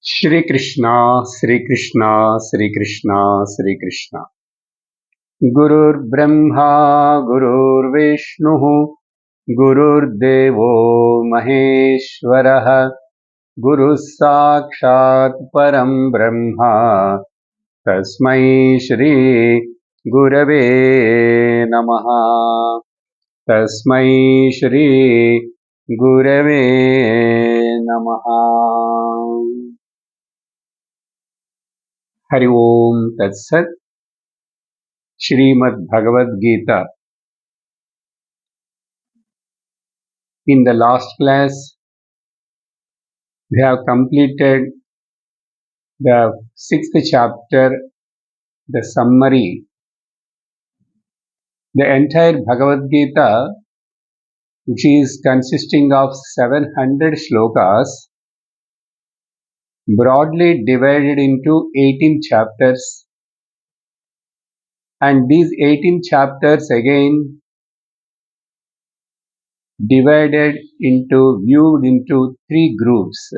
Shri Krishna, Shri Krishna, Shri Krishna, Shri Krishna. Gurur Brahma, Gurur Vishnu, Gurur Devo Maheshwaraha, Guru Sakshat Param Brahma, Tasmai Shri Gurave Namaha, Tasmai Shri Gurave Namaha. Hari Om Tat Sat. Srimad Bhagavad Gita. In the last class, we have completed the sixth chapter, the summary. The entire Bhagavad Gita, which is consisting of 700 slokas, broadly divided into 18 chapters. And these 18 chapters again viewed into three groups.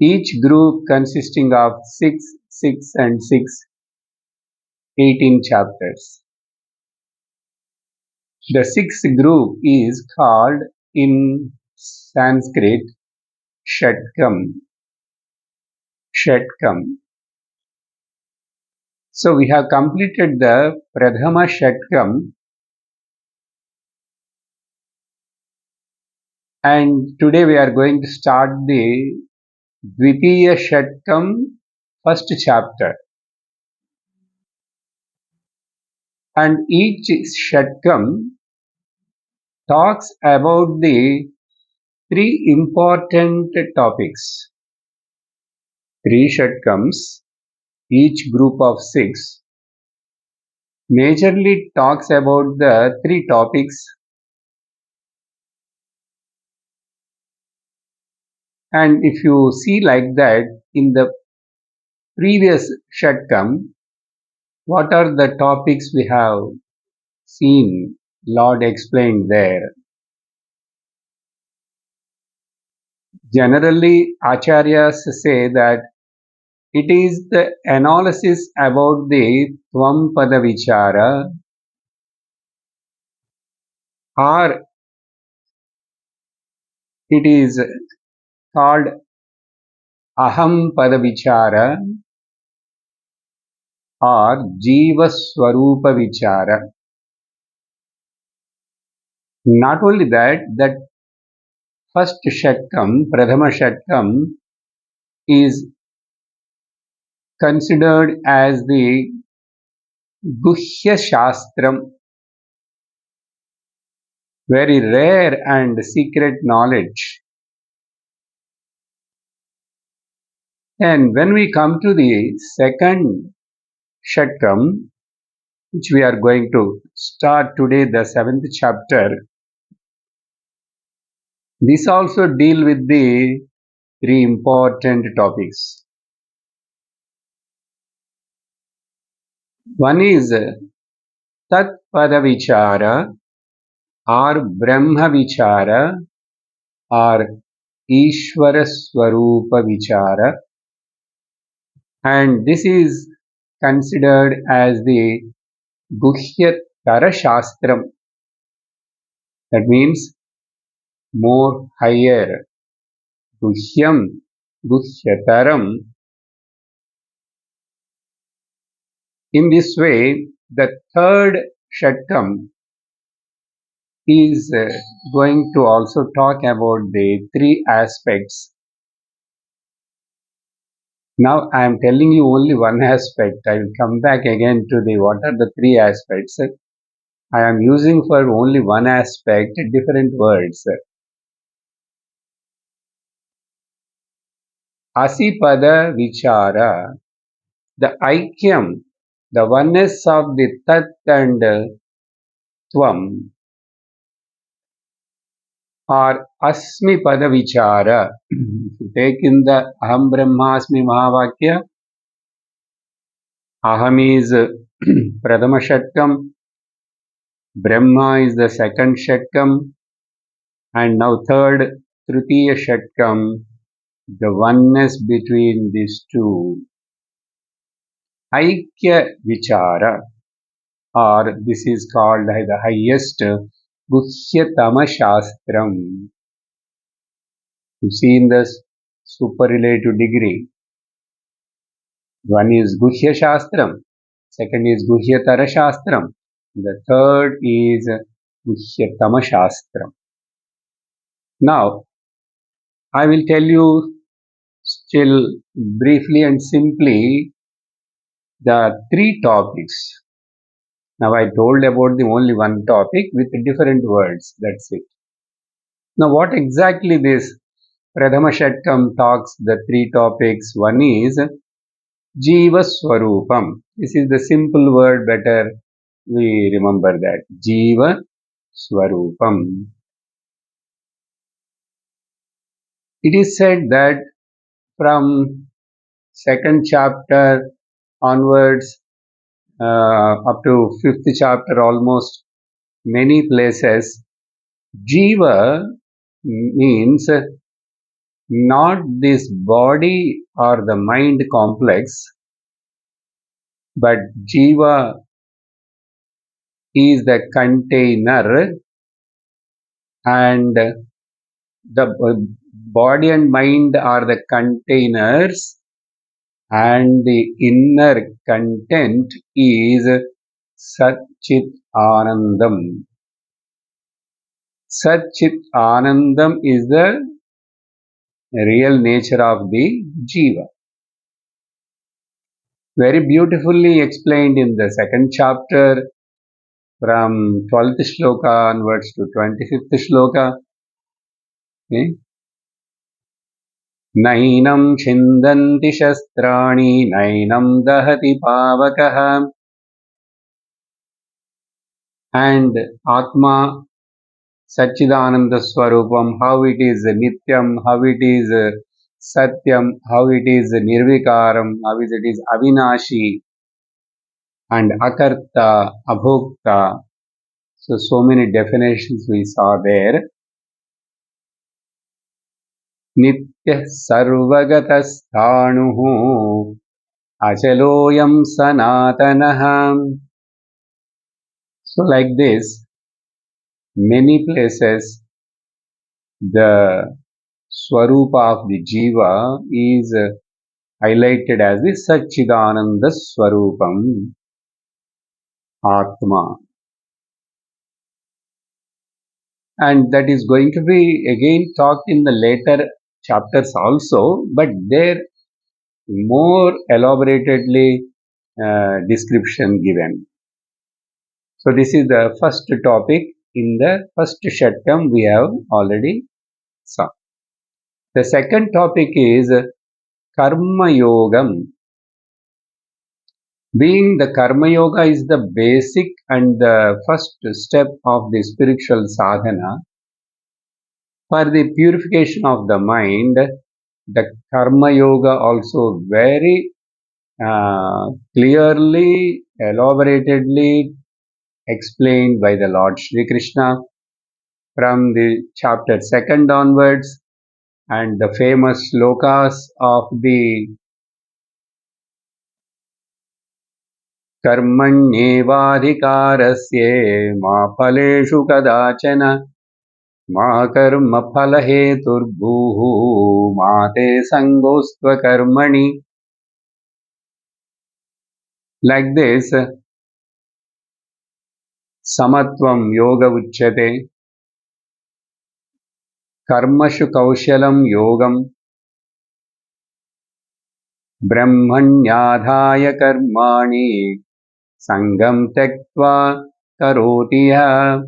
Each group consisting of 6, 6 and 6, 18 chapters. The sixth group is called in Sanskrit Shatkam. Shatkam. So we have completed the Pradhama Shatkam, and today we are going to start the Dvitiya Shatkam, first chapter. And each Shatkam talks about the three important topics. Three Shatkams, each group of 6, majorly talks about the three topics. And if you see like that, in the previous Shatkam, what are the topics we have seen Lord explained there? Generally, Acharyas say that it is the analysis about the Tvam Pada Vichara, or it is called Aham Pada Vichara, or Jiva Swarupa Vichara. Not only that, that first Shatkam, Pradhama Shatkam, is considered as the Guhya Shastram, very rare and secret knowledge. And when we come to the second Shatkam, which we are going to start today, the 7th chapter, this also deal with the three important topics. One is Tat Pada Vichara, or Brahma Vichara, or Ishvara Swarupa Vichara, and this is considered as the Guhyatara Shastram. That means more higher. Guhyam, Guhyataram. In this way, the third Shatkam is going to also talk about the three aspects. Now I am telling you only one aspect. I will come back again to the what are the three aspects. I am using for only one aspect different words. Asipada Vichara, the Aikyam, the oneness of the Tat and Tvam, or Asmi Pada Vichara. If you take in the Aham Brahmasmi Mahavakya, Aham is Pradhama Shatkam, Brahma is the second Shatkam, and now third Tritiya Shatkam, the oneness between these two. Aikya Vichara, or this is called the highest Guhyatama Shastram. You see in the superlative degree, one is Guhya Shastram, second is Guhyatara Shastram, the third is Guhyatama Shastram. Now, I will tell you still briefly and simply the three topics. Now, I told about the only one topic with different words. That's it. Now, what exactly this Pradhama Shatkam talks the three topics? One is Jiva Swarupam. This is the simple word, better we remember that. Jiva Swarupam. It is said that from second chapter onwards up to fifth chapter almost, many places, Jiva means not this body or the mind complex, but Jiva is the container, and the body and mind are the containers, and the inner content is Satchit Anandam. Satchit Anandam is the real nature of the Jiva. Very beautifully explained in the second chapter from 12th shloka onwards to 25th shloka. Okay? Nainam chindanti shastrani, nainam dahati pavakah. And Atma Satchidananda Swarupam, how it is Nityam, how it is Satyam, how it is Nirvikaram, how it is Avinashi, and Akarta, Abhokta. So many definitions we saw there. Nitya Sarvagatasthānuhu Achaloyam Sanatanaham. So like this, many places the Swarupa of the Jiva is highlighted as the Satchidananda Swarupam, Atma. And that is going to be again talked in the later chapters also, but there more elaboratedly description given. So this is the first topic in the first Shatkam we have already saw. The second topic is Karma Yogam. Being the Karma Yoga is the basic and the first step of the spiritual sadhana for the purification of the mind. The Karma Yoga also very clearly, elaboratedly explained by the Lord Sri Krishna from the chapter 2nd onwards, and the famous slokas of the कर्मण्येवाधिकारस्ये मा फलेषु कदाचन मा कर्मफलहेतुर्भूः मा ते सङ्गोऽस्त्वकर्मणि. Like this, samatvam yoga uchyate, karmashu kaushalam yogam, brahmanyadhaya karmani, sangam tektva karoti ya,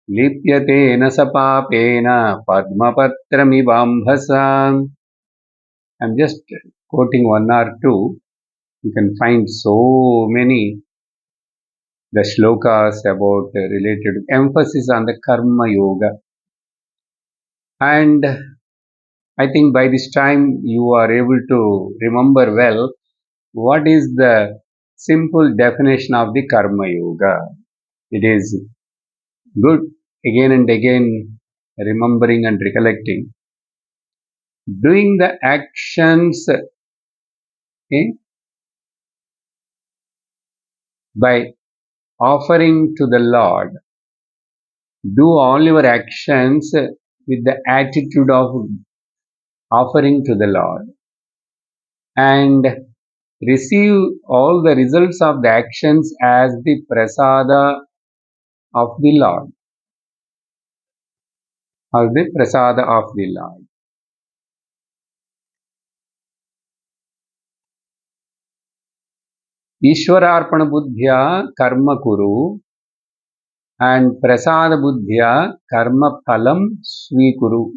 lipyatena sapapena padmapatramibambhasa. I'm just quoting one or two. You can find so many the shlokas about related emphasis on the karma yoga. And I think by this time you are able to remember well what is the simple definition of the karma yoga. It is good again and again remembering and recollecting. doing the actions, okay, by offering to the Lord. Do all your actions with the attitude of offering to the Lord and receive all the results of the actions as the prasada of the Lord, or the prasada of the Lord. Ishwararpana buddhya karma kuru and prasada buddhya karma phalam swikuru.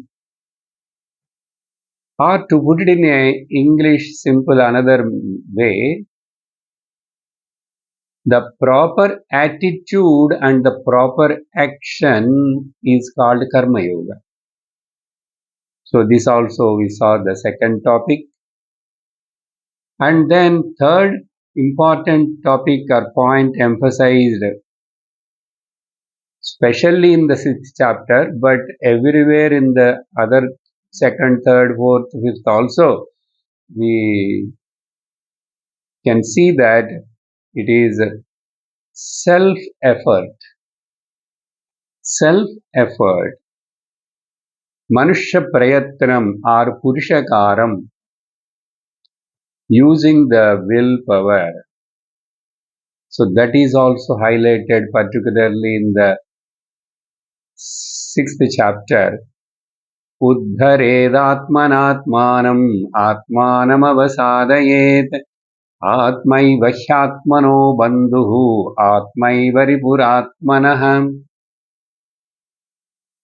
Or to put it in a English simple another way, the proper attitude and the proper action is called karma yoga. So this also we saw the second topic. And then third important topic or point emphasized, especially in the sixth chapter, but everywhere in the other second, third, fourth, fifth also, we can see that it is self-effort. Self-effort. Manushya prayatnam or purushakaram, using the willpower. So that is also highlighted particularly in the sixth chapter. उद्धरेदात्मनात्मानम् आत्मानमवसादयेत् आत्मैव ह्यात्मनो बन्धुः आत्मैव रिपुरात्मनः.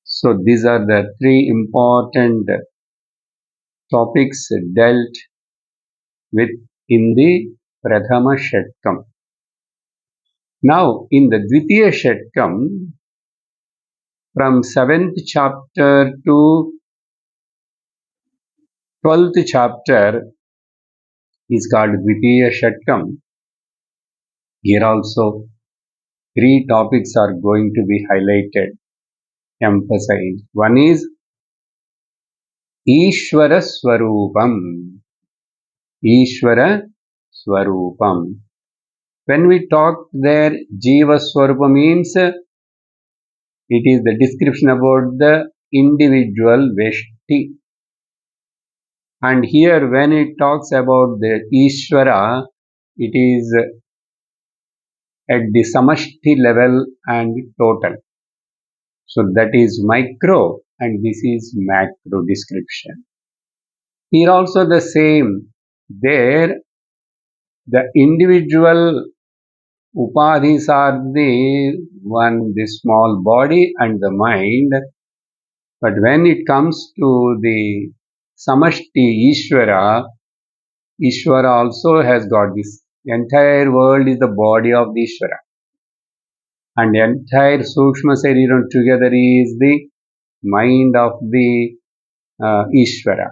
So these are the three important topics dealt with in the Prathama Shatkam. Now in the Dvitiya Shatkam, from 7th chapter to 12th chapter is called Dvitiya Shatkam. Here also three topics are going to be highlighted, emphasized. One is Ishvara Swarupam. Ishvara Swarupam. When we talk there, Jiva Swarupa means it is the description about the individual Veshti. And here when it talks about the Ishvara, it is at the Samashti level and total. So that is micro and this is macro description. Here also the same. There the individual upadhis are the one, the small body and the mind. But when it comes to the Samashti Ishvara, Ishvara also has got this. The entire world is the body of the Ishvara. And the entire Sukshma Sariram together is the mind of the Ishvara.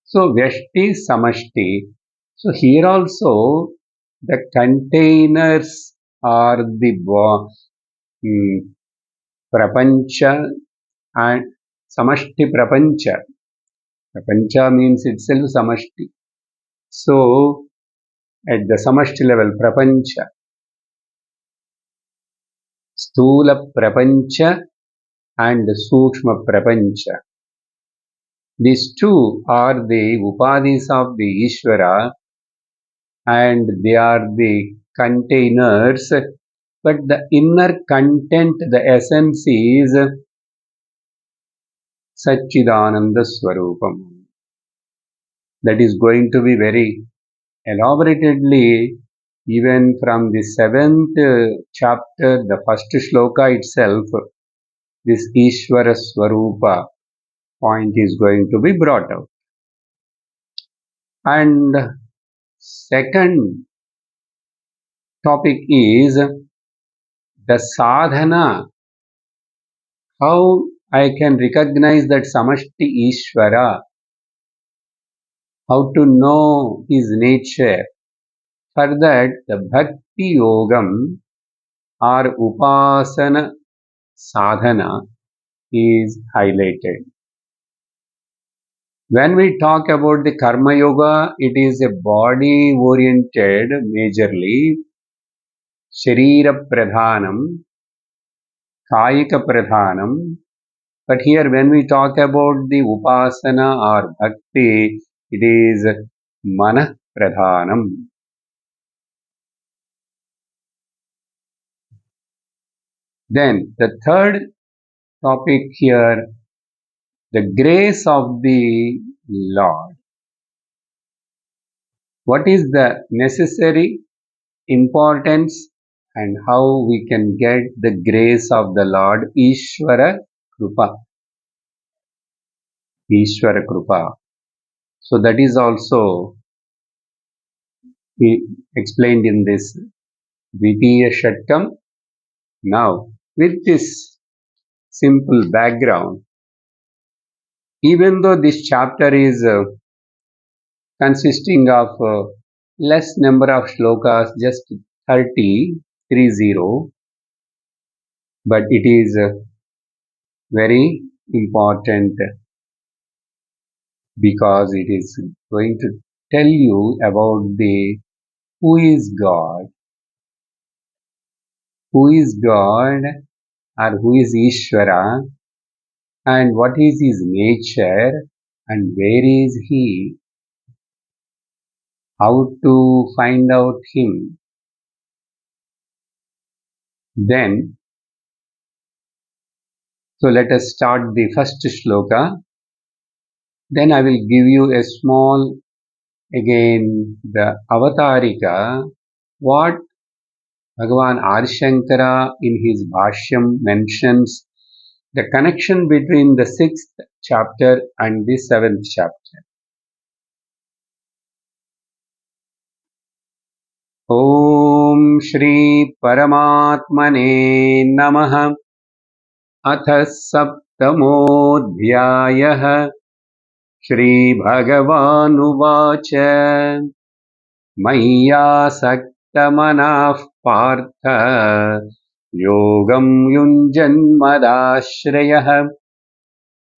So Vyashti, Samashti. So here also the containers are the Prapancha and Samashti Prapancha. Prapancha means itself Samashti. So at the Samashti level, Prapancha, Stula Prapancha and Sukshma Prapancha. These two are the Upadhis of the Ishvara and they are the containers, but the inner content, the essence is Satchidananda Swarupam. That is going to be very elaboratedly even from the 7th chapter, the first shloka itself, this Ishvara Swarupa point is going to be brought out. And second topic is the sadhana, how I can recognize that Samashti Ishvara, how to know his nature. For that, the Bhakti Yogam or Upasana Sadhana is highlighted. When we talk about the Karma Yoga, it is a body oriented majorly, Sharira Pradhanam, Kayika Pradhanam. But here, when we talk about the Upasana or Bhakti, it is Mana Pradhanam. Then the third topic here, the grace of the Lord. What is the necessary importance and how we can get the grace of the Lord? Ishvara Krupa. Ishvara Krupa. So that is also explained in this Dvitiya Shatkam. Now, with this simple background, even though this chapter is consisting of less number of shlokas, just 30, but it is very important because it is going to tell you about the who is God or who is Ishvara and what is his nature and where is he, how to find out him. Then, so let us start the first shloka. Then I will give you a small, again, the avatarika, what Bhagavan Adi in his Bhashyam mentions the connection between the 6th chapter and the 7th chapter. Om Shri Paramatmane Namaha अथ सप्तमोऽध्यायः श्रीभगवानुवाच मय्यासक्तमनः पार्थ योगं युञ्जन्मदाश्रयः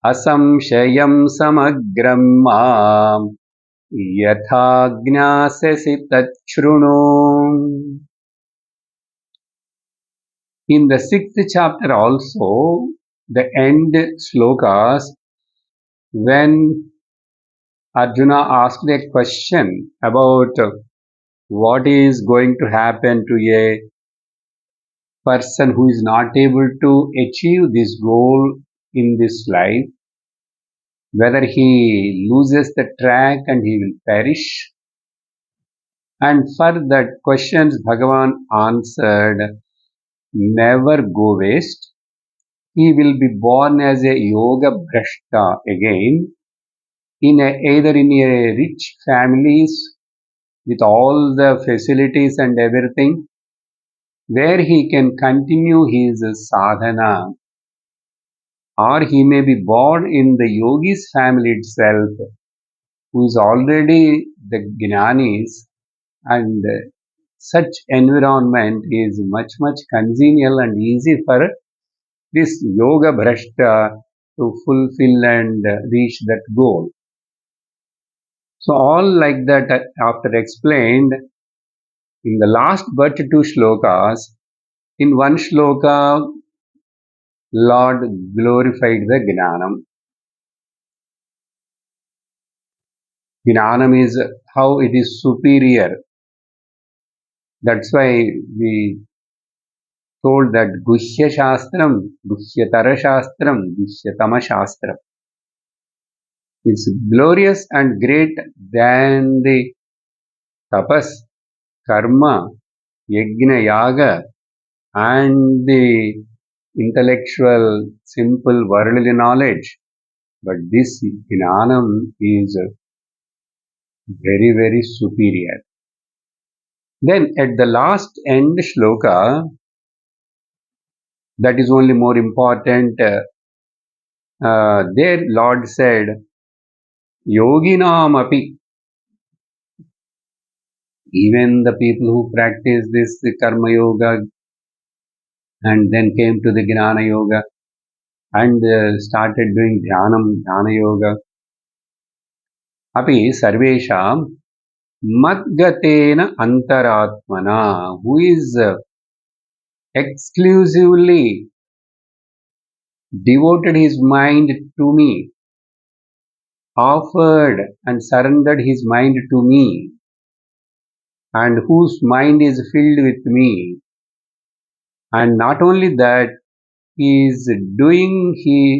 असंशयं समग्रं माम् यथा ज्ञास्यसि तच्छृणु. In the 6th chapter also, the end slokas, when Arjuna asked a question about what is going to happen to a person who is not able to achieve this goal in this life, whether he loses the track and he will perish. And for that questions, Bhagavan answered, never go waste. He will be born as a yoga brashta again, either in a rich families with all the facilities and everything, where he can continue his sadhana, or he may be born in the yogi's family itself, who is already the jnanis, and such environment is much congenial and easy for this yoga bhrashta to fulfill and reach that goal. So all like that after explained in the last but two shlokas, in one shloka Lord glorified the Gnanam. Gnanam is how it is superior. That's why we told that Guhya Shastram, Guhyatara Shastram, Guhyatama Shastram is glorious and great than the tapas, karma, yajna, yaga, and the intellectual, simple worldly knowledge. But this Gnanam is very superior. Then at the last end shloka, that is only more important, there Lord said, Yoginam api, even the people who practice this karma yoga and then came to the Gnana yoga and started doing dhyana yoga, अपि सर्वेषां मद्गतेन अंतरात्मना, who is exclusively devoted his mind to me, offered and surrendered his mind to me, and whose mind is filled with me. And not only that, he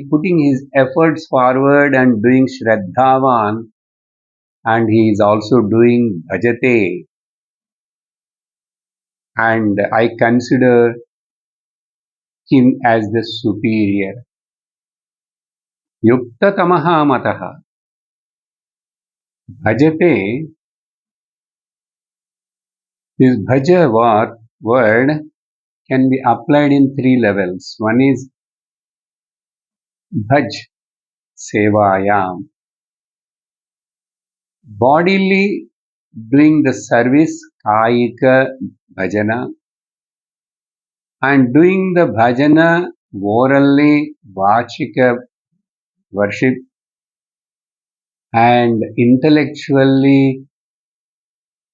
putting his efforts forward and doing Shraddhavan, and he is also doing Bhajate, and I consider him as the superior. Yuktatamaha mataha. Bhajate, this bhaja word can be applied in three levels. One is bhaj, sevayam. Bodily doing the service, kayika bhajana, and doing the bhajana orally, vachika worship, and intellectually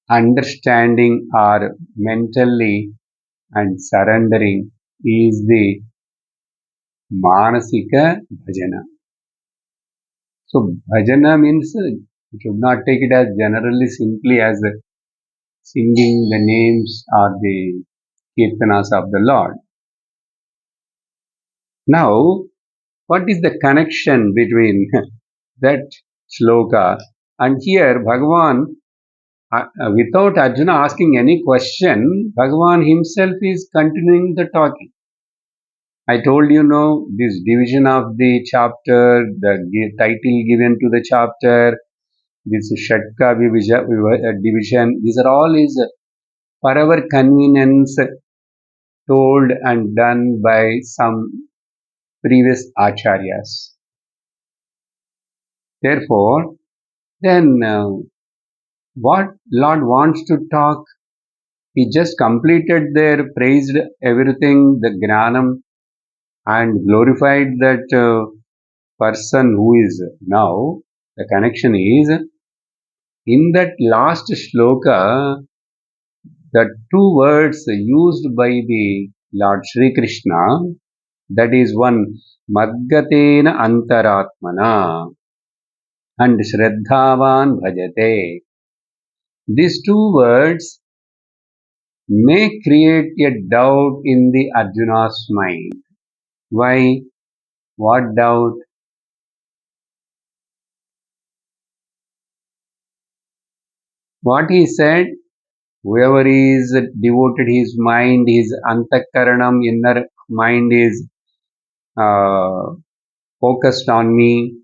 understanding or mentally and surrendering is the manasika bhajana. So bhajana means you should not take it as generally simply as singing the names or the kirtanas of the Lord. Now, what is the connection between that sloka and here Bhagavan, without Arjuna asking any question, Bhagavan himself is continuing the talking. I told you know this division of the chapter, the title given to the chapter, this Shatka division, these are all is for our convenience told and done by some previous acharyas. Therefore, then what Lord wants to talk, he just completed their praised everything, the Gnanam, and glorified that person who is now. The connection is in that last shloka, the two words used by the Lord Sri Krishna, that is one Madgatena Antaratmana and Shraddhavan Bhajate. These two words may create a doubt in the Arjuna's mind. Why? What doubt? What he said, whoever is devoted his mind, his antakaranam, inner mind is uh, focused on me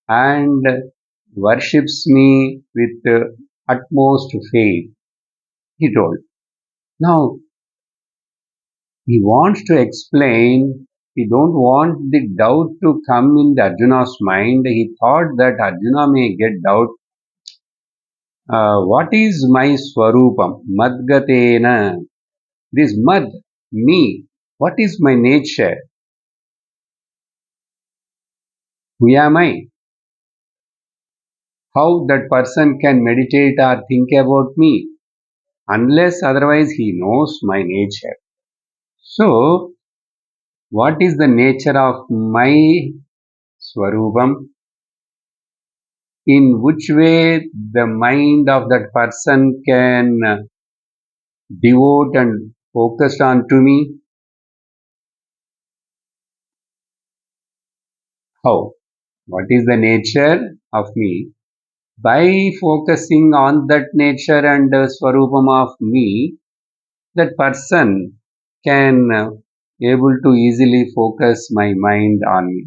and worships me with utmost faith, he told. Now, he wants to explain, he don't want the doubt to come in the Arjuna's mind. He thought that Arjuna may get doubt. What is my swarupam? Madgatena. This mad, me. What is my nature? Who am I? How that person can meditate or think about me? Unless otherwise he knows my nature. So, what is the nature of my swarupam? In which way the mind of that person can devote and focus on to me? How? What is the nature of me? By focusing on that nature and swarupam of me, that person can able to easily focus my mind on me.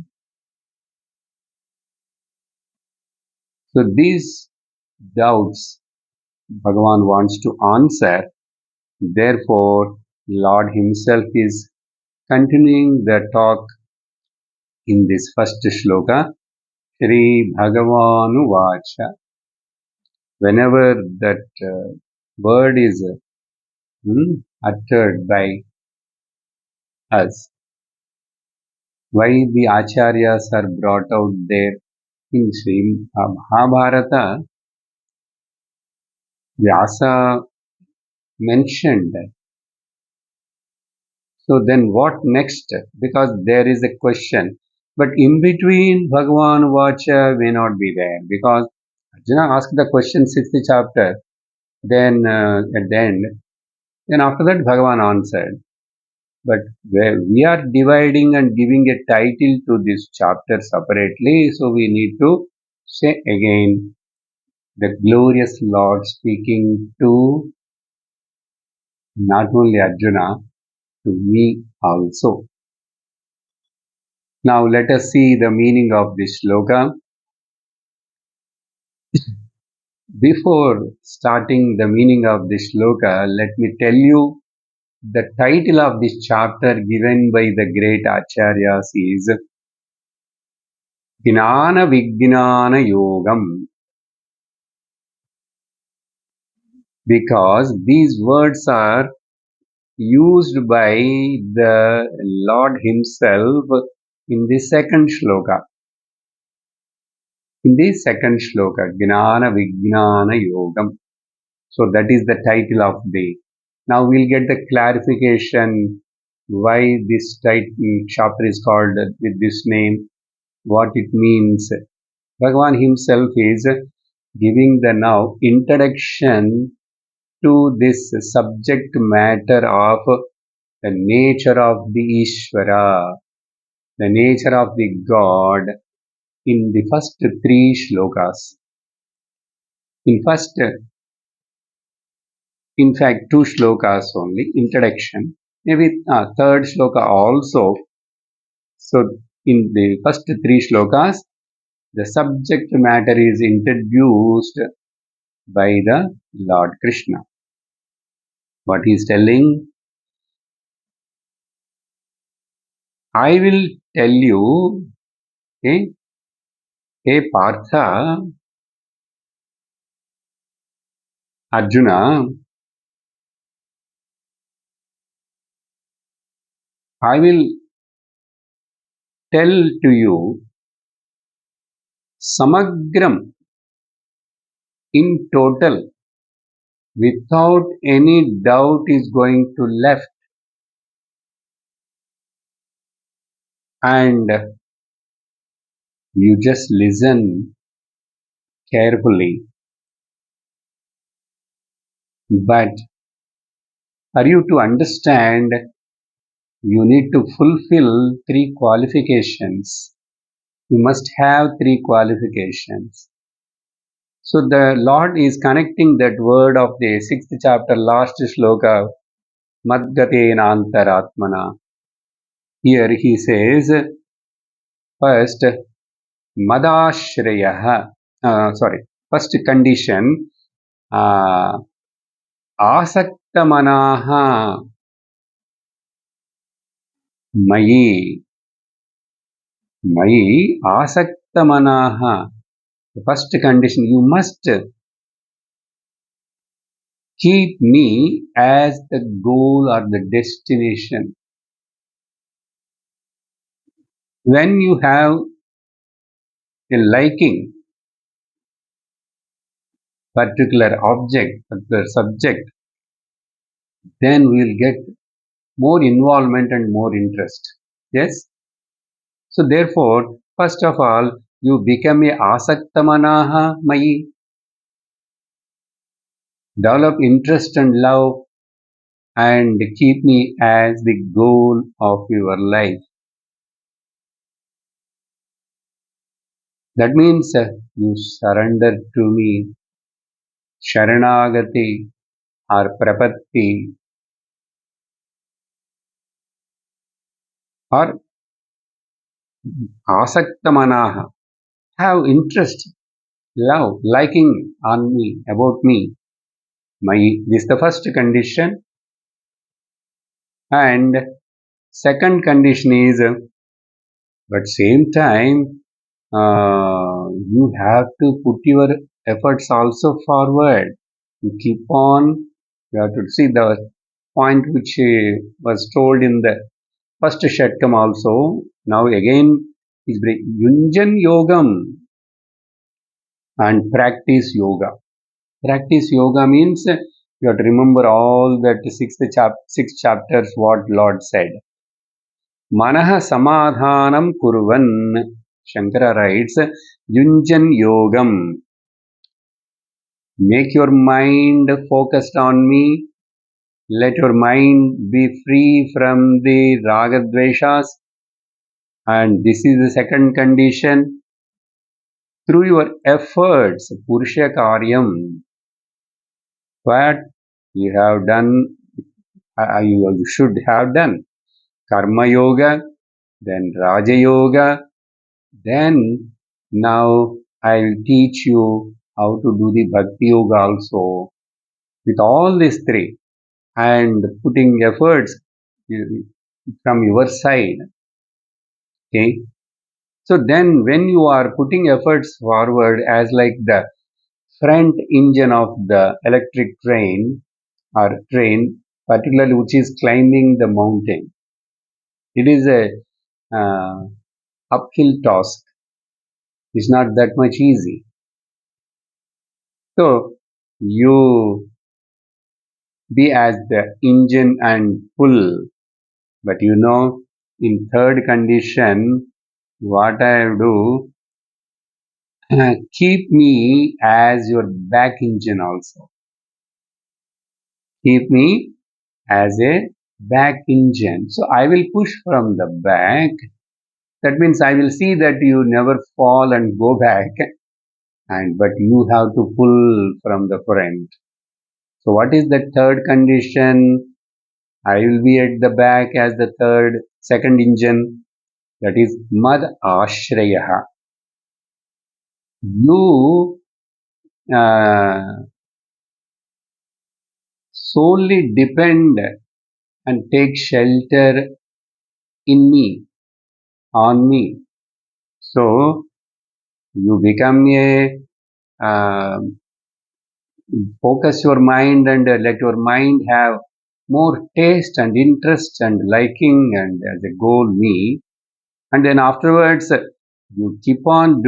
So these doubts Bhagavan wants to answer. Therefore, Lord himself is continuing the talk in this first shloka. Shri Bhagavanu Vacha. Whenever that word is uttered by us, why the acharyas are brought out there in Sri Mahabharata, Vyasa mentioned. So then what next? Because there is a question. But in between Bhagavan Vacha may not be there because Arjuna asked the question 6th chapter. Then at the end, then after that Bhagavan answered. But where we are dividing and giving a title to this chapter separately, so we need to say again the glorious Lord speaking to not only Arjuna, to me also. Now let us see the meaning of this shloka. Before starting the meaning of this shloka, let me tell you the title of this chapter given by the great Acharyas is Jnana Vijnana Yogam, because these words are used by the Lord Himself in the second shloka. In the second shloka, Jnana Vijnana Yogam. So that is the title of the. Now we'll get the clarification why this chapter is called with this name, what it means. Bhagavan himself is giving the now introduction to this subject matter of the nature of the Ishvara, the nature of the God in the first three shlokas. In fact, two shlokas only, introduction. Maybe third shloka also. So, in the first three shlokas, the subject matter is introduced by the Lord Krishna. What he is telling, I will tell you, okay, hey Partha, Arjuna, I will tell to you Samagram in total, without any doubt is going to left, and you just listen carefully. But for you to understand, you need to fulfill three qualifications. You must have three qualifications. So the Lord is connecting that word of the 6th chapter, last shloka, Madgatena Antaratmana. Here he says, first, Madashrayaha. First condition, Asaktamanaha Mayi. Mayi Asaktamanaha. The first condition, you must keep me as the goal or the destination. When you have a liking, particular object, particular subject, then we'll get more involvement and more interest. Yes? So therefore, first of all, you become a asaktamanaha mayi. Develop interest and love and keep me as the goal of your life. That means you surrender to me, Sharanagati or Prapatti or Asaktamanaha. Have interest, love, liking on me, about me. This is the first condition. And second condition is, but same time, you have to put your efforts also forward. You keep on, you have to see the point which was told in the first Shatkam also. Now again is Yunjan Yogam. and practice yoga. Practice yoga means you have to remember all that six chapters what Lord said. Manaha samadhanam kurvan, Shankara writes, Yunjan yogam. Make your mind focused on me. Let your mind be free from the ragadveshas. And this is the second condition. Through your efforts, Purusha Karyam, what you have done, you should have done. Karma Yoga, then Raja Yoga, then now I will teach you how to do the Bhakti Yoga also. With all these three and putting efforts from your side. Okay. So then when you are putting efforts forward as like the front engine of the electric train or train, particularly which is climbing the mountain, it is a uphill task. It's not that much easy. So you be as the engine and pull. But in third condition, what I do, keep me as your back engine also. Keep me as a back engine. So I will push from the back. That means I will see that you never fall and go back. But you have to pull from the front. So what is the third condition? I will be at the back as the second engine. That is Mad Ashrayaha. You solely depend and take shelter in me, on me. So you become a focus your mind and let your mind have more taste and interest and liking and as a goal me. And then afterwards you keep on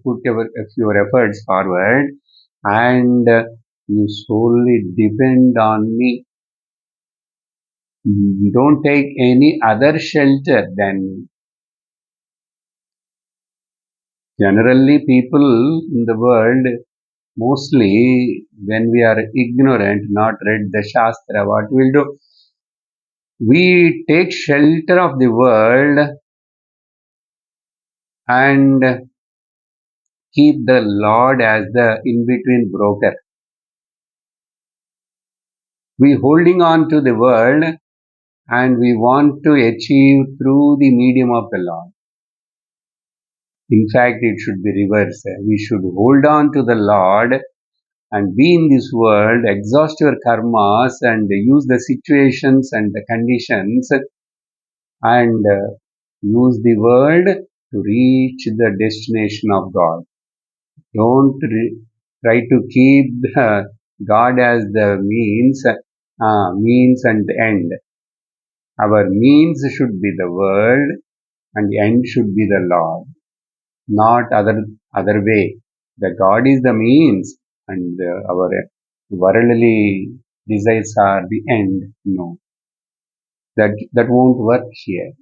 put your efforts forward and you solely depend on me. You don't take any other shelter than generally people in the world, mostly when we are ignorant, not read the Shastra, what we'll do? We take shelter of the world and keep the Lord as the in-between broker. We holding on to the world and we want to achieve through the medium of the Lord. In fact, it should be reversed. We should hold on to the Lord and be in this world, exhaust your karmas and use the situations and the conditions and use the world to reach the destination of God. Don't try to keep God as the means and end. Our means should be the world and the end should be the Lord, not other way. The God is the means and our worldly desires are the end. No, that won't work here.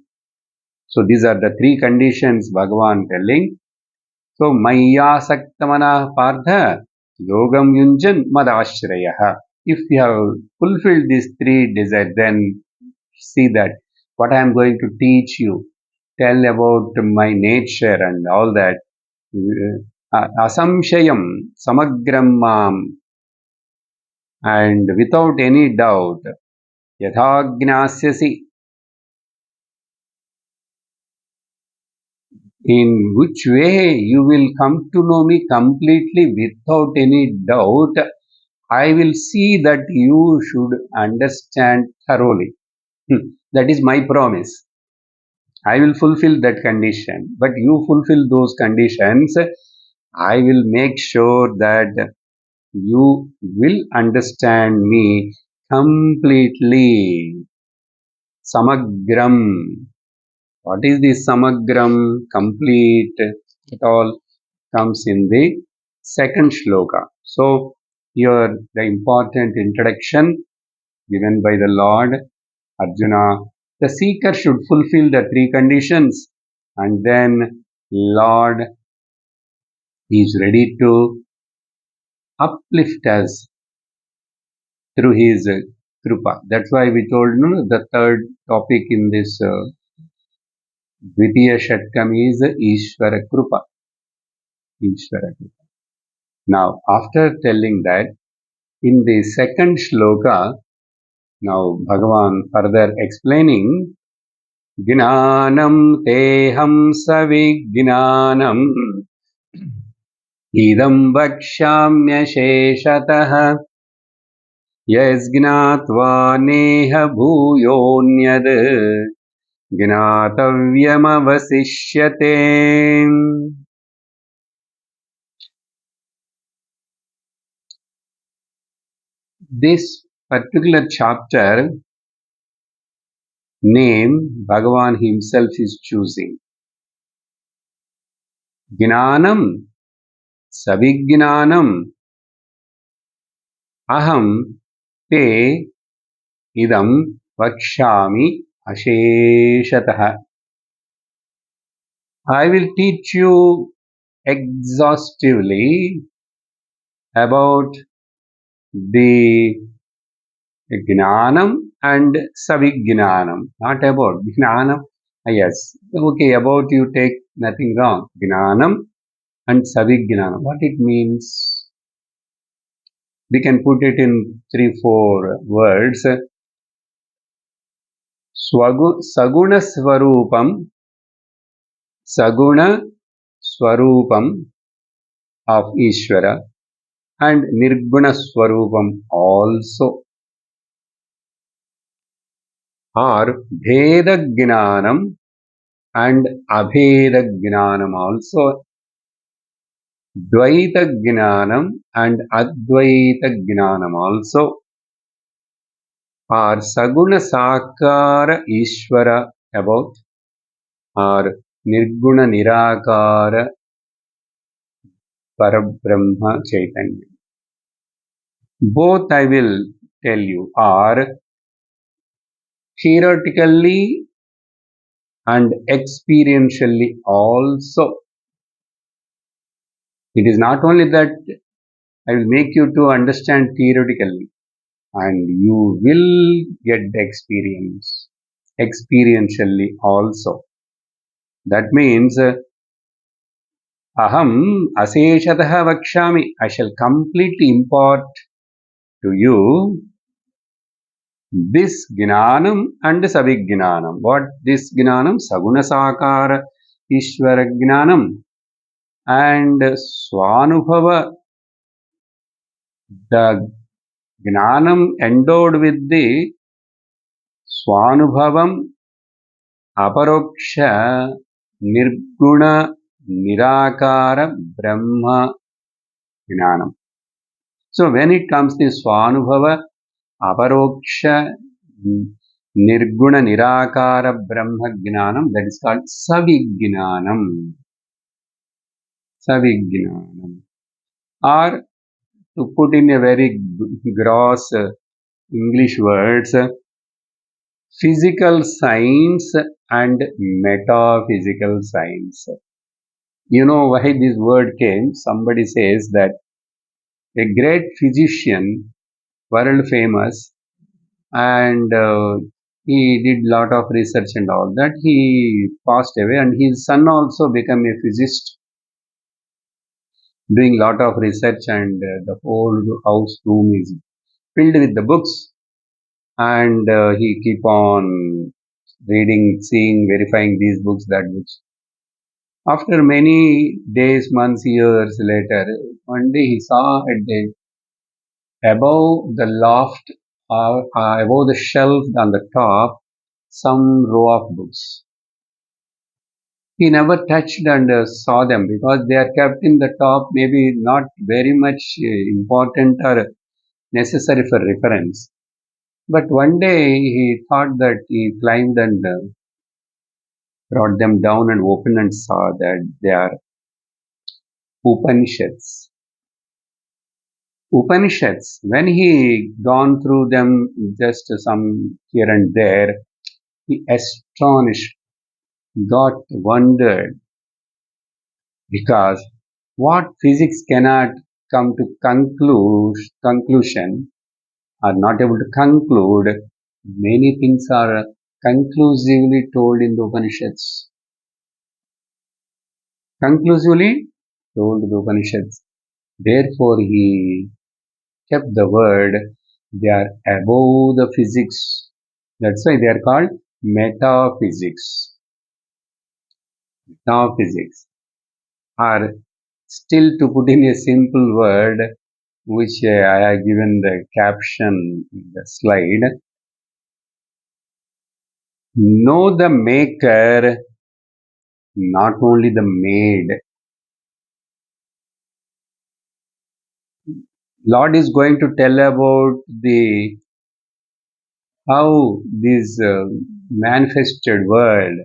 So these are the three conditions Bhagavan telling. So Maya Saktamana Partha Yogam Yunjan Madashrayaha. If you have fulfilled these three desires, then see that what I am going to teach you, tell about my nature and all that. Asamshayam Samagram Mam, and without any doubt, Yathagnāsyasi, in which way you will come to know me completely without any doubt. I will see that you should understand thoroughly. That is my promise. I will fulfill that condition. But you fulfill those conditions, I will make sure that you will understand me completely. Samagram. What is this Samagram? Complete. It all comes in the second shloka. So here the important introduction given by the Lord Arjuna. The seeker should fulfill the three conditions, and then Lord is ready to uplift us through his kripa. That's why we told the third topic in this Dvitiya Shatkam is Ishvara Krupa. Ishvara Krupa. Now, after telling that, in the second shloka, now Bhagavan further explaining Gnanam teham savijnanam idam vakshamya sheshatah yasgnatva neha bhuyonyad ज्ञातव्यमवशिष्यते. This particular chapter name Bhagavan himself is choosing. Gnanam, Savijnanam, Aham, Te, Idam, Vakshami, Asheshatah. I will teach you exhaustively about the Gnanam and Savijnanam, not about Gnanam. Yes, okay, about you take nothing wrong. Gnanam and Savijnanam. What it means? We can put it in 3-4 words. Saguna Swarupam, Saguna Swarupam of Ishvara and Nirguna Swarupam also, or Bheda Gnanam and Abheda Gnanam also, Dvaita Gnanam and Advaita Gnanam also, or Saguna Sakara Ishvara about, or Nirguna Nirakara Parabrahma Chaitanya. Both I will tell you are theoretically and experientially also. It is not only that I will make you to understand theoretically, and you will get the experience experientially also. That means aham aseshatah vakshami. I shall completely impart to you this gnanam and savijnanam. What this gnanam? Saguna sakara ishvara gnanam and swanubhava, the gnanam endowed with the swanubhavam aparoksha nirguna nirakara brahma gnanam. So when it comes to swanubhava aparoksha nirguna nirakara brahma gnanam, that is called savijnanam. Savijnanam. Or to put in a very gross English words, physical science and metaphysical science. You know why this word came? Somebody says that a great physician, world famous, and he did lot of research and all that. He passed away, and his son also became a physicist, doing lot of research, and the whole house room is filled with the books, and he keep on reading, seeing, verifying these books, that books. After many days, months, years later, one day he saw at the above the loft, above the shelf on the top, some row of books. He never touched and saw them because they are kept in the top, maybe not very much important or necessary for reference. But one day he thought that he climbed and brought them down and opened and saw that they are Upanishads. Upanishads, when he gone through them just some here and there, he astonished, got wondered, because what physics cannot come to conclusion, are not able to conclude, many things are conclusively told in the Upanishads. Conclusively told the Upanishads. Therefore, he kept the word, they are above the physics. That's why they are called metaphysics. Metaphysics are, still to put in a simple word, which I have given the caption in the slide. Know the maker, not only the made. Lord is going to tell about the how this manifested world.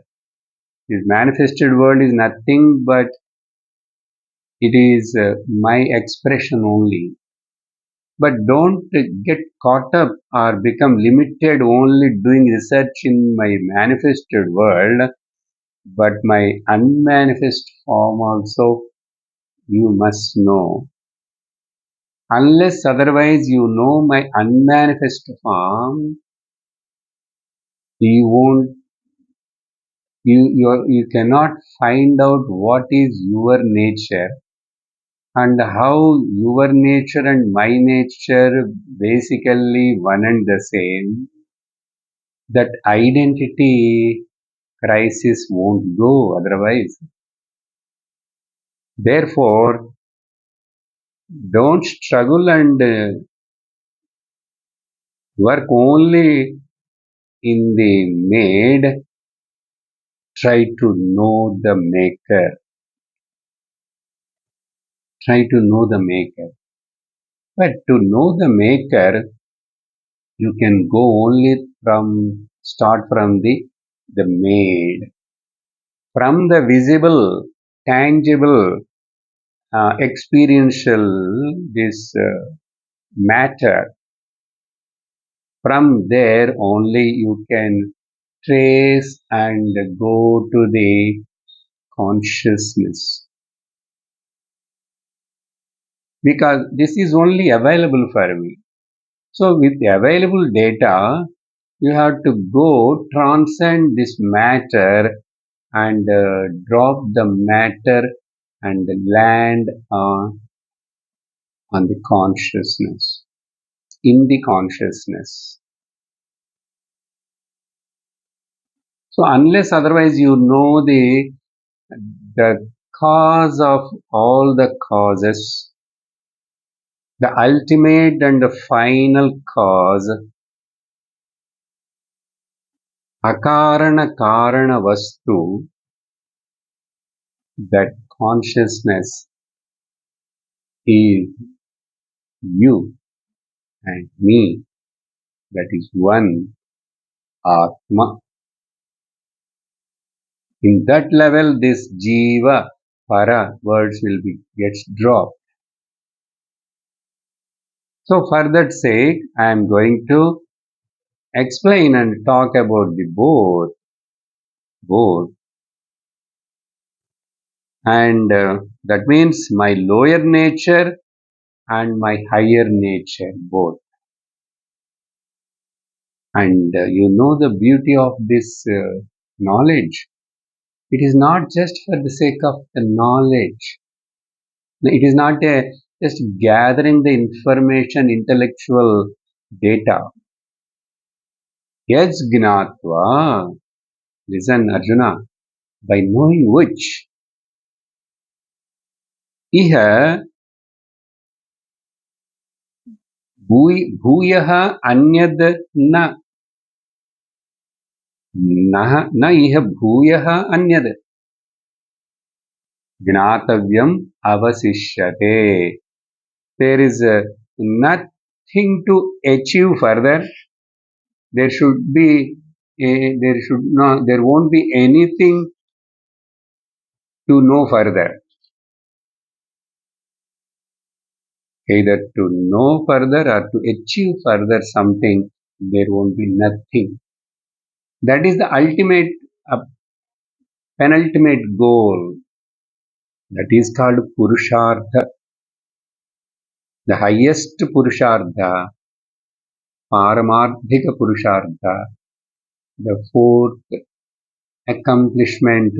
This manifested world is nothing but it is my expression only. But don't get caught up or become limited only doing research in my manifested world, but my unmanifest form also you must know. Unless otherwise you know my unmanifest form, you won't you cannot find out what is your nature and how your nature and my nature basically one and the same. That identity crisis won't go otherwise. Therefore, don't struggle and work only in the made. Try to know the maker. Try to know the maker. But to know the maker, you can go only start from the made. From the visible, tangible, experiential, this matter. From there only you can trace and go to the consciousness. Because this is only available for me. So with the available data, you have to go transcend this matter and drop the matter and land on the consciousness, in the consciousness. So unless otherwise you know the cause of all the causes, the ultimate and the final cause, akarana karana vastu, that consciousness is you and me, that is one Atma. In that level, this Jiva, Para words will be gets dropped. So for that sake, I am going to explain and talk about the both, and that means my lower nature and my higher nature both. And you know the beauty of this knowledge. It is not just for the sake of the knowledge. It is not just gathering the information, intellectual data. Yaj gnatva, listen Arjuna, by knowing which, iha bhuyaha anyad na, na iha bhuyaha anyad, gnatavyam avasishyate. There is nothing to achieve further. There should be there won't be anything to know further. either to know further or to achieve further something, there won't be nothing. That is the ultimate, uh, penultimate goal. That is called Purushartha. The highest Purushartha, Paramarthika Purushartha, the fourth accomplishment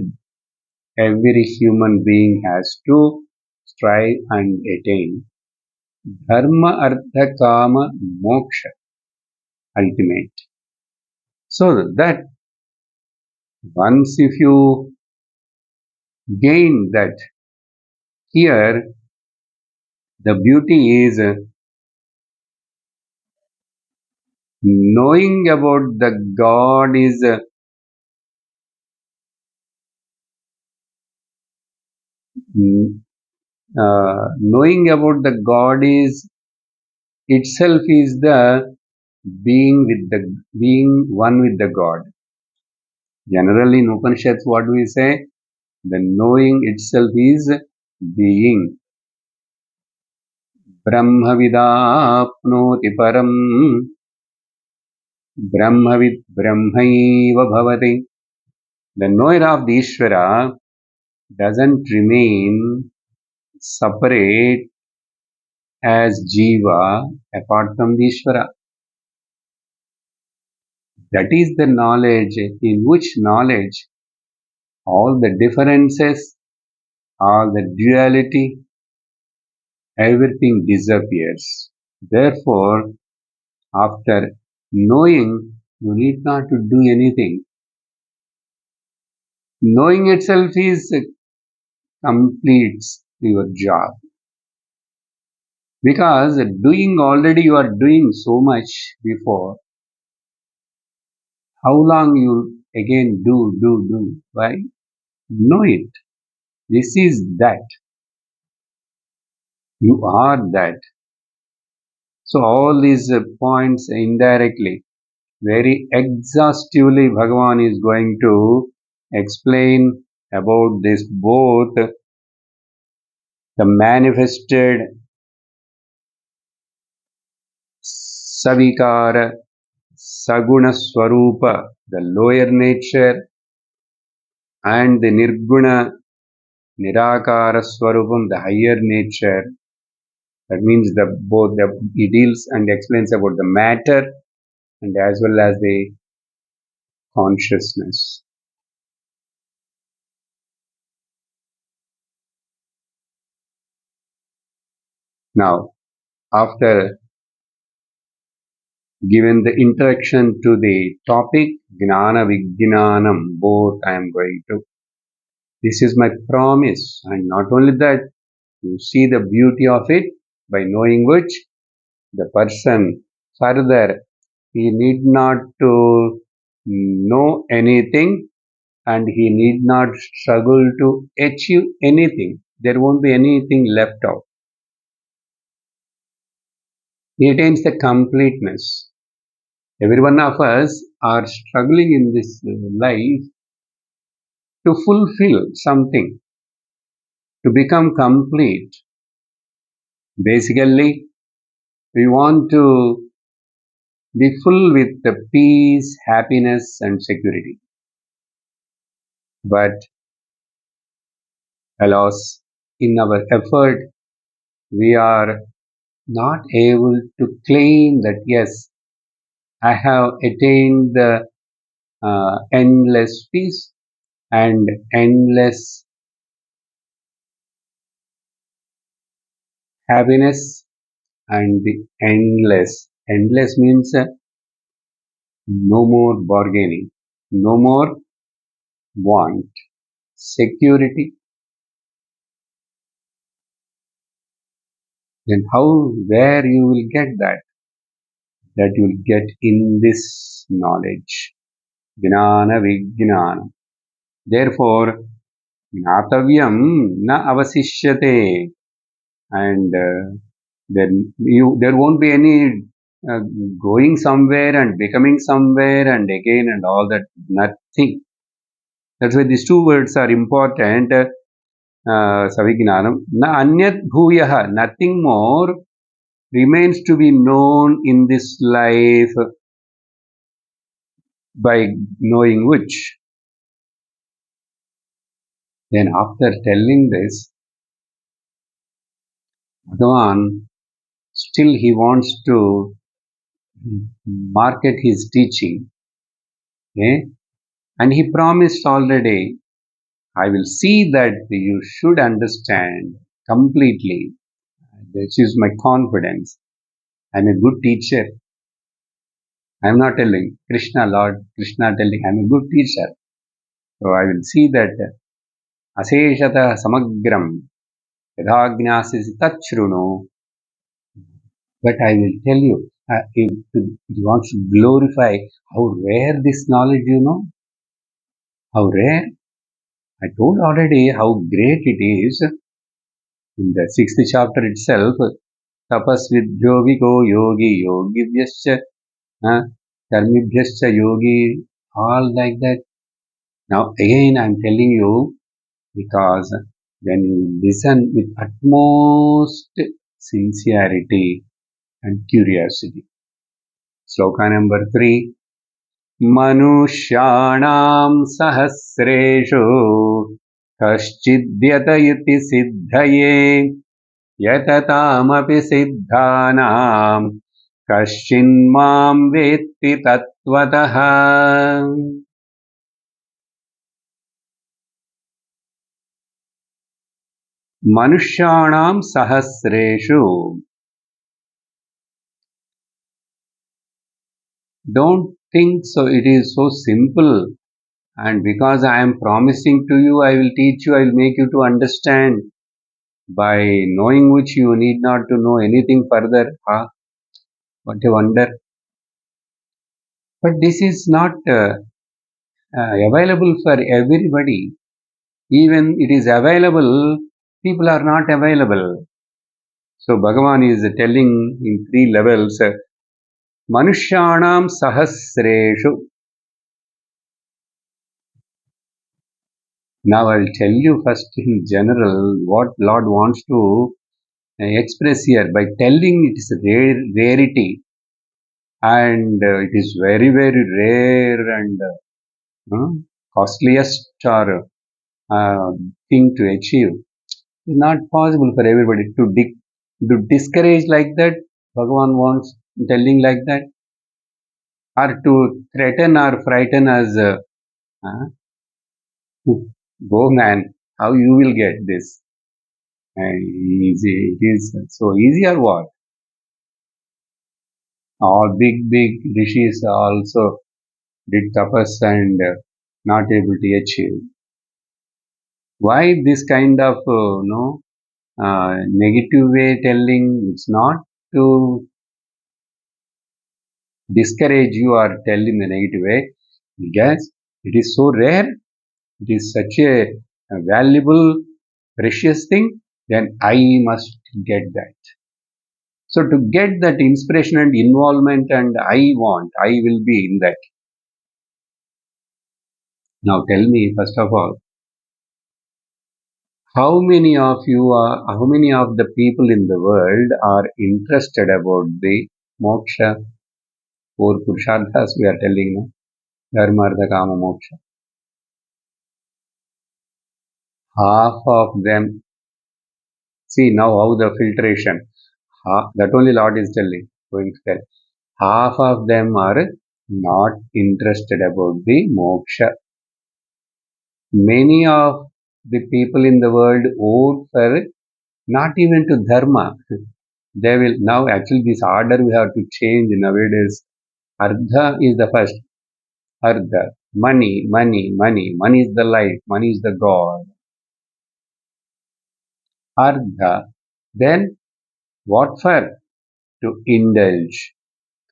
every human being has to strive and attain. Dharma, Artha, Kama, Moksha, ultimate. So that once if you gain that, here the beauty is knowing about the God is knowing about the God is itself is the being one with the God. Generally in Upanishads, what do we say? The knowing itself is being. Brahmavidapnoti param brahmavid brahmaiva bhavati. The knower of the Ishvara doesn't remain separate as Jiva apart from the Ishvara. That is the knowledge in which knowledge all the differences, all the duality, everything disappears. Therefore, after knowing, you need not to do anything. Knowing itself is completes your job. Because doing already you are doing so much before. How long you again do? Why? Know it. This is that. You are that. So all these points indirectly, very exhaustively, Bhagavan is going to explain about this both the manifested Savikara, Saguna Swarupa, the lower nature, and the Nirguna Nirakara Swarupam, the higher nature. That means he deals and explains about the matter and as well as the consciousness. Now, after given the introduction to the topic, Gnana Vijnanam, both I am going to. This is my promise, and not only that, you see the beauty of it by knowing which the person further he need not to know anything and he need not struggle to achieve anything. There won't be anything left out. He attains the completeness. Every one of us are struggling in this life to fulfill something, to become complete. Basically, we want to be full with the peace, happiness, and security. But alas, in our effort, we are not able to claim that yes, I have attained the endless peace and endless happiness and the endless. Endless means no more bargaining, no more want, security. Then how, where you will get that? That you will get in this knowledge. Jnana Vijnana. Therefore, Gnatavyam na avasishyate. And there won't be any uh, going somewhere and becoming somewhere and again and all that. Nothing. That's why these two words are important. Savignanam. Na anyat bhuyaha. Nothing more. remains to be known in this life by knowing which. Then after telling this, Bhagavan still he wants to market his teaching. Okay? And he promised already, I will see that you should understand completely. This is my confidence. I'm a good teacher. I'm not telling Krishna, Lord Krishna telling I'm a good teacher. So I will see that Aseshata Samagram Yadhagnasisi Tachrunu. But I will tell you, if you want to glorify how rare this knowledge, how rare. I told already how great it is in the sixth chapter itself. Tapasvidyo Viko Yogi Yogivyascha Karmibhyascha Yogi, all like that. Now again I am telling you because when you listen with utmost sincerity and curiosity. Sloka number 3. Manusyanam sahasreshu kaschidhyatayati siddhaye yatataamapi siddhanam kaschinmam vetti tattvataha. Manusyanam sahasreshu. Don't think so. It is so simple. And because I am promising to you, I will teach you, I will make you to understand. By knowing which you need not to know anything further. What a wonder. But this is not available for everybody. Even it is available, people are not available. So Bhagavan is telling in 3 levels, Manushyanam sahasreshu. Now I will tell you first in general what Lord wants to express here by telling it is rarity, and it is very very rare and costliest or thing to achieve. It's not possible for everybody to discourage like that. Bhagavan wants telling like that, or to threaten or frighten us. Uh, Go man, how you will get this? Easy, it is so easy or what? All big rishis also did tapas and not able to achieve. Why this kind of negative way telling? It's not to discourage you or tell in a negative way. Yes, it is so rare. It is such a valuable, precious thing. Then I must get that. So to get that inspiration and involvement, and I will be in that. Now tell me, first of all, how many of the people in the world are interested about the moksha, or purusharthas we are telling, dharma, artha, kama, moksha? Half of them, see now how the filtration, that only Lord is going to tell. Half of them are not interested about the moksha. Many of the people in the world vote for not even to dharma. They will now actually this order we have to change nowadays. Artha is the first. Artha. Money, money, money. Money is the life. Money is the God. Artha. Then what for? To indulge.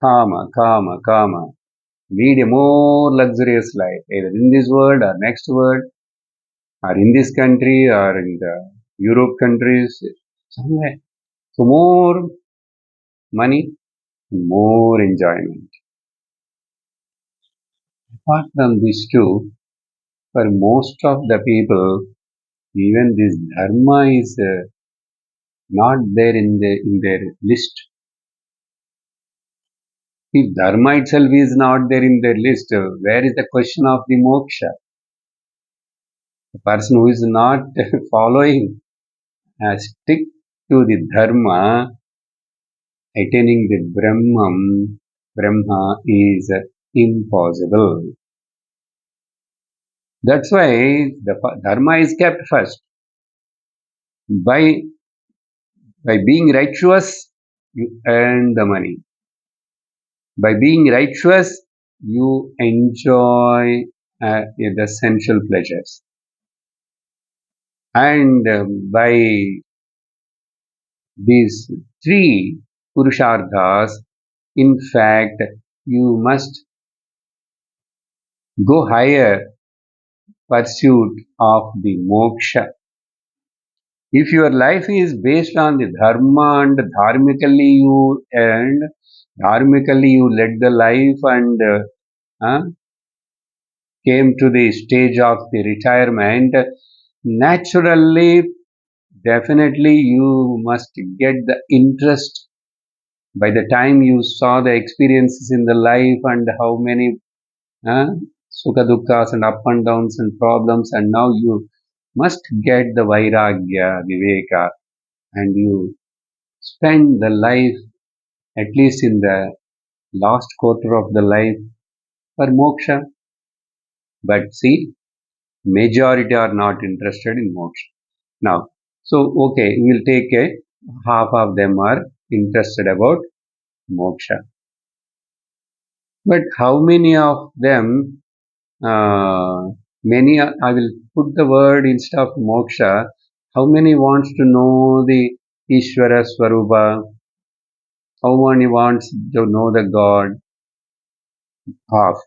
Kama, kama, kama. Lead a more luxurious life, either in this world or next world, or in this country or in the Europe countries, somewhere. So more money, more enjoyment. Apart from these two, for most of the people, even this dharma is not there in their list. If dharma itself is not there in their list, where is the question of the moksha? The person who is not following stick to the dharma, attaining the Brahma is impossible. That's why the dharma is kept first. By being righteous, you earn the money. By being righteous, you enjoy the sensual pleasures. And by these three purusharthas, in fact, you must go higher pursuit of the moksha. If your life is based on the dharma and dharmically you earned, dharmically you led the life and came to the stage of the retirement, naturally, definitely you must get the interest by the time you saw the experiences in the life and how many uh, sukha dukkha's and up and downs and problems, and now you must get the vairagya, viveka, and you spend the life, at least in the last quarter of the life, for moksha. But see, majority are not interested in moksha. Now, so okay, we'll take a half of them are interested about moksha. But how many of them, many, I will put the word instead of moksha, how many wants to know the Ishvara Swarupa? How many wants to know the God? Half.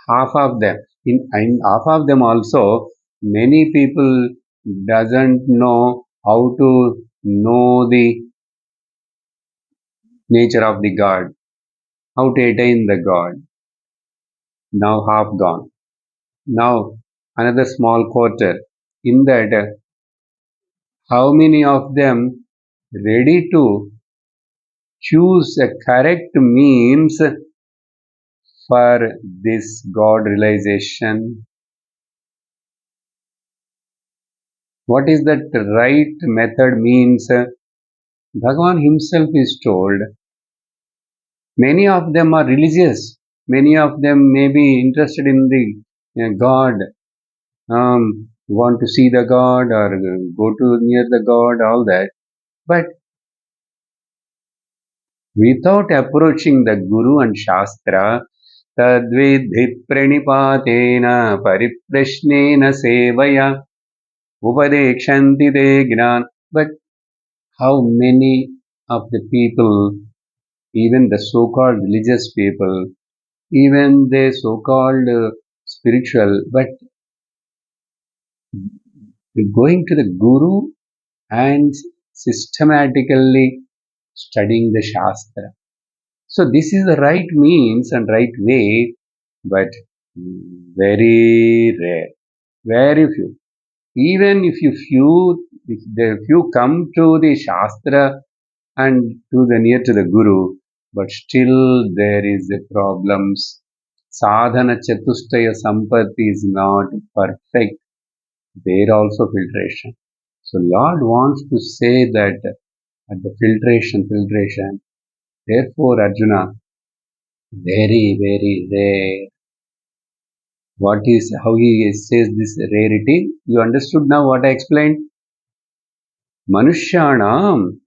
Half of them. In half of them also, many people doesn't know how to know the nature of the God, how to attain the God. Now half gone. Now another small quarter. In that, how many of them ready to choose a correct means for this God realization? What is that right method means? Bhagavan himself is told. Many of them are religious. Many of them may be interested in the God, want to see the God or go to near the God, all that. But without approaching the Guru and Shastra, तद्विद्धि प्रणिपातेन परिप्रश्नेन सेवया उपदेक्षन्ति ते ज्ञान. But how many of the people, even the so-called religious people, even the so-called spiritual, but going to the Guru and systematically studying the Shastra. So this is the right means and right way, but very rare, very few. Even if you come to the Shastra and to the near to the Guru, but still there is a problems. Sadhana Chatustaya Sampatti is not perfect. There also filtration. So Lord wants to say that at the filtration. Therefore, Arjuna, very, very rare. What is, how he says this rarity? You understood now what I explained? Manushyanam,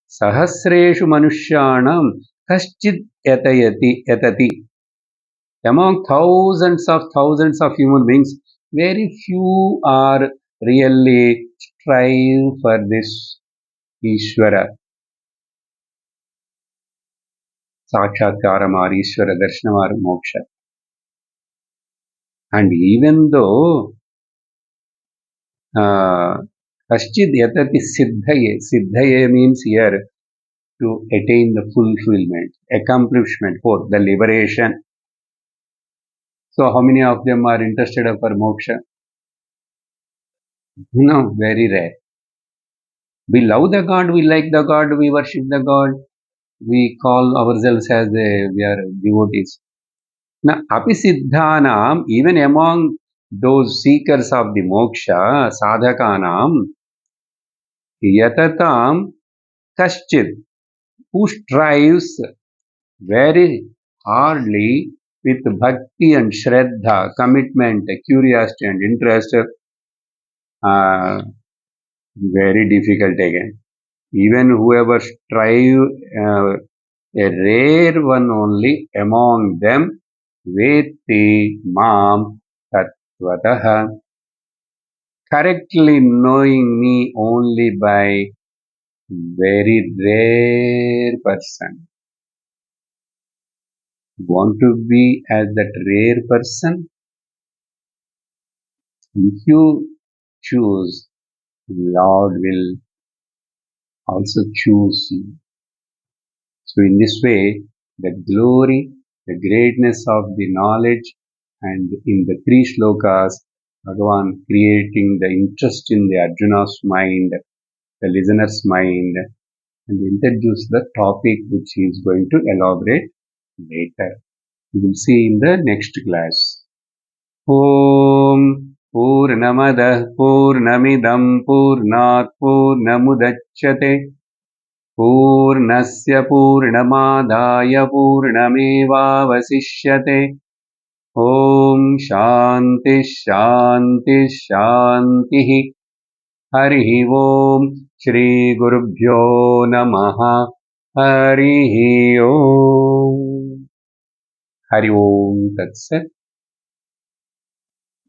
Sahasreshu Manushyanam, Kaschid Yatati. Among thousands of human beings, very few are really strive for this Ishvara, Sakshatkaram or Ishvara Darshanam or Moksha. And even though Kaschid Yatati Siddhaye means here to attain the fulfillment, accomplishment for the liberation. So how many of them are interested for moksha? No, very rare. We love the God, we like the God, we worship the God. we call ourselves as we are devotees. Now, apisiddhanam, even among those seekers of the moksha, sadhakanam, yatatam kaschit, who strives very hardly with bhakti and shraddha, commitment, curiosity and interest, very difficult again. Even whoever strive, a rare one only among them, veti mam tattvataha, correctly knowing me only by very rare person. Want to be as that rare person? If you choose, Lord will also choose you. So in this way, the glory, the greatness of the knowledge, and in the three shlokas, Bhagavan creating the interest in the Arjuna's mind, the listener's mind, and introduce the topic which he is going to elaborate later. We will see in the next class. Om Purnamadah Purnamidam Purnat Purnamudachyate पूर्णस्य पूर्णमादाय पूर्णमेवावशिष्यते ॐ शान्तिः शान्तिः शान्तिः हरिः ॐ श्रीगुरुभ्यो नमः हरिः ॐ हरि ओम तत्सत्